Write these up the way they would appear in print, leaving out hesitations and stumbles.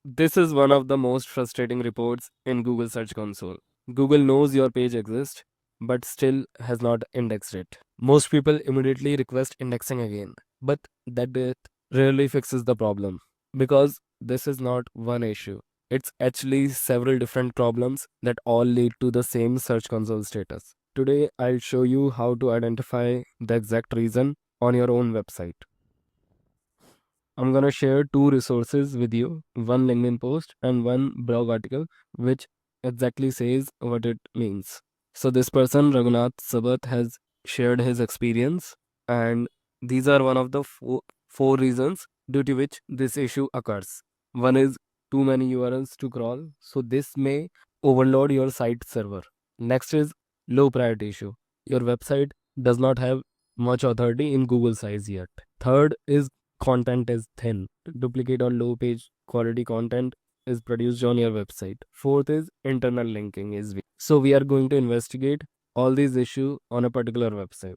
This is one of the most frustrating reports in Google Search Console. Google knows your page exists, but still has not indexed it. Most people immediately request indexing again, but that bit rarely fixes the problem because this is not one issue. It's actually several different problems that all lead to the same Search Console status. Today, I'll show you how to identify the exact reason on your own website. I'm going to share two resources with you, one LinkedIn post and one blog article, which exactly says what it means. So, this person, Raghunath Sabat, has shared his experience, and these are one of the four reasons due to which this issue occurs. One is too many URLs to crawl, so this may overload your site server. Next is low priority issue. Your website does not have much authority in Google size yet. Third is content is thin. Duplicate or low page quality content is produced on your website. Fourth is internal linking is weak. So we are going to investigate all these issues on a particular website.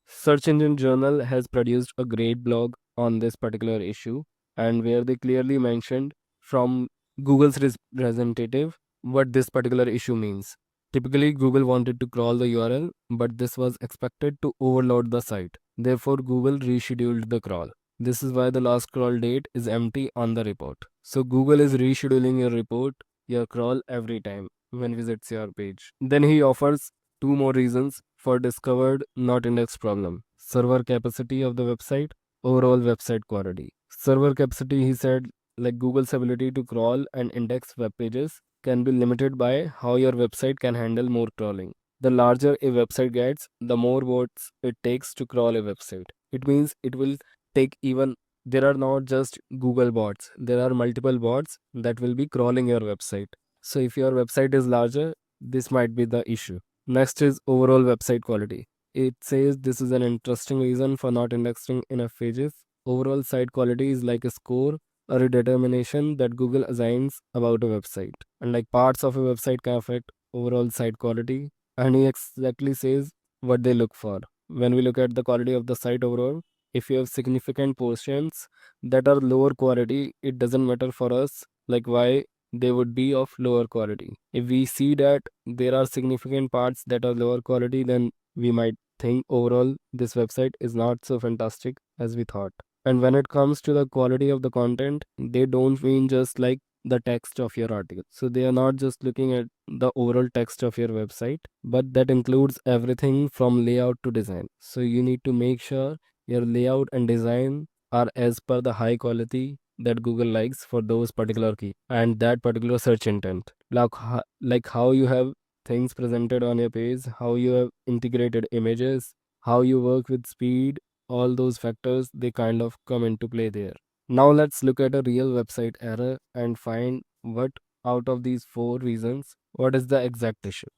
Search Engine Journal has produced a great blog on this particular issue, and where they clearly mentioned from Google's representative what this particular issue means. Typically, Google wanted to crawl the URL, but this was expected to overload the site. Therefore, Google rescheduled the crawl. This is why the last crawl date is empty on the report. So, Google is rescheduling your report, your crawl every time when visits your page. Then he offers two more reasons for discovered not indexed problem: server capacity of the website, overall website quality. Server capacity, he said, like Google's ability to crawl and index web pages can be limited by how your website can handle more crawling. The larger a website gets, the more bots it takes to crawl a website. It means it will take even, there are not just Google bots, there are multiple bots that will be crawling your website. So if your website is larger, this might be the issue. Next is overall website quality. It says this is an interesting reason for not indexing enough pages. Overall site quality is like a score or a determination that Google assigns about a website. And like parts of a website can affect overall site quality. And he exactly says what they look for. When we look at the quality of the site overall, if you have significant portions that are lower quality, it doesn't matter for us like why they would be of lower quality. If we see that there are significant parts that are lower quality, then we might think overall this website is not so fantastic as we thought. And when it comes to the quality of the content, they don't mean just like the text of your article. So they are not just looking at the overall text of your website, but that includes everything from layout to design. So you need to make sure your layout and design are as per the high quality that Google likes for those particular key and that particular search intent. Like how you have things presented on your page, how you have integrated images, how you work with speed, all those factors they kind of come into play there. Now let's look at a real website error and find what out of these four reasons, what is the exact issue.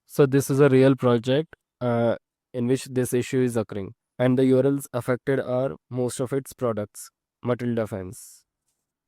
So this is a real project in which this issue is occurring, and the URLs affected are most of its products. Matilda fans.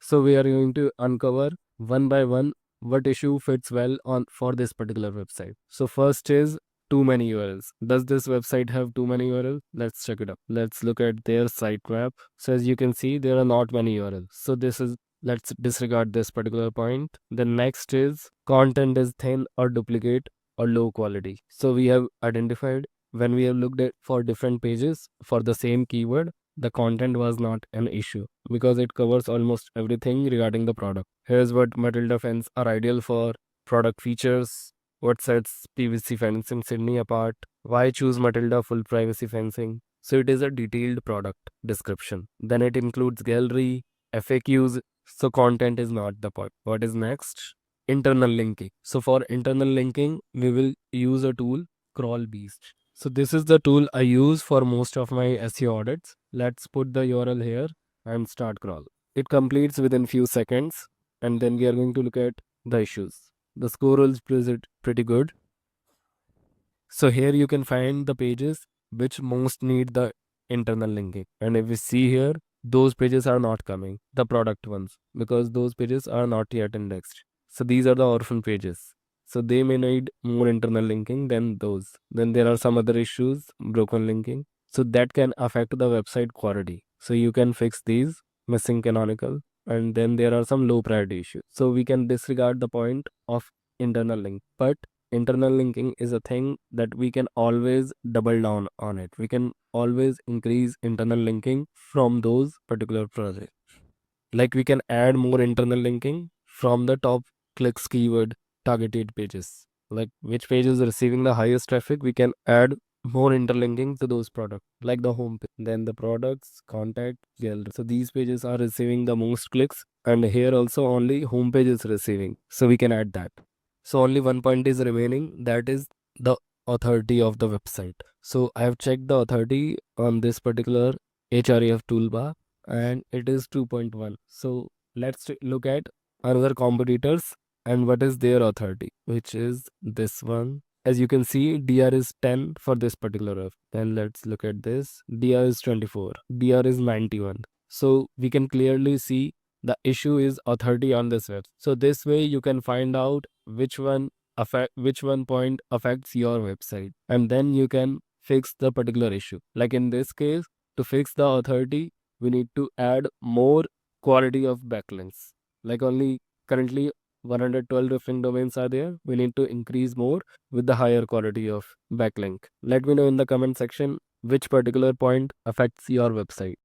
So we are going to uncover one by one what issue fits well on for this particular website. So first is too many URLs. Does this website have too many URLs? Let's check it out. Let's look at their site map. So as you can see, there are not many URLs. So this is, let's disregard this particular point. The next is content is thin or duplicate or low quality. So we have identified when we have looked at for different pages for the same keyword, the content was not an issue because it covers almost everything regarding the product. Here's what Matilda fans are ideal for: product features, what sets PVC fencing Sydney apart, why choose Matilda full privacy fencing. So it is a detailed product description. Then it includes gallery, FAQs. So content is not the point. What is next? Internal linking. So for internal linking, we will use a tool, Crawlbeast. So this is the tool I use for most of my SEO audits. Let's put the URL here and start crawl. It completes within few seconds, and then we are going to look at the issues. The score is pretty good. So here you can find the pages which most need the internal linking. And if we see here, those pages are not coming, the product ones, because those pages are not yet indexed. So these are the orphan pages. So they may need more internal linking than those. Then there are some other issues, broken linking. So that can affect the website quality. So you can fix these, missing canonical and then there are some low priority issues. So we can disregard the point of internal link. But internal linking is a thing that we can always double down on it. We can always increase internal linking from those particular projects. Like we can add more internal linking from the top clicks keyword targeted pages. Like which page is receiving the highest traffic, we can add more interlinking to those products, like the home page, then the products, contact, gallery. So these pages are receiving the most clicks, and here also only home page is receiving. So we can add that. So only one point is remaining, that is the authority of the website. So I have checked the authority on this particular Href toolbar, and it is 2.1. So let's look at another competitors and what is their authority, which is this one. As you can see, DR is 10 for this particular app. Then let's look at this. DR is 24. DR is 91. So we can clearly see the issue is authority on this web. So this way you can find out which one point affects your website, and then you can fix the particular issue. Like in this case, to fix the authority, we need to add more quality of backlinks. Like only currently 112 referring domains are there. We need to increase more with the higher quality of backlink. Let me know in the comment section which particular point affects your website.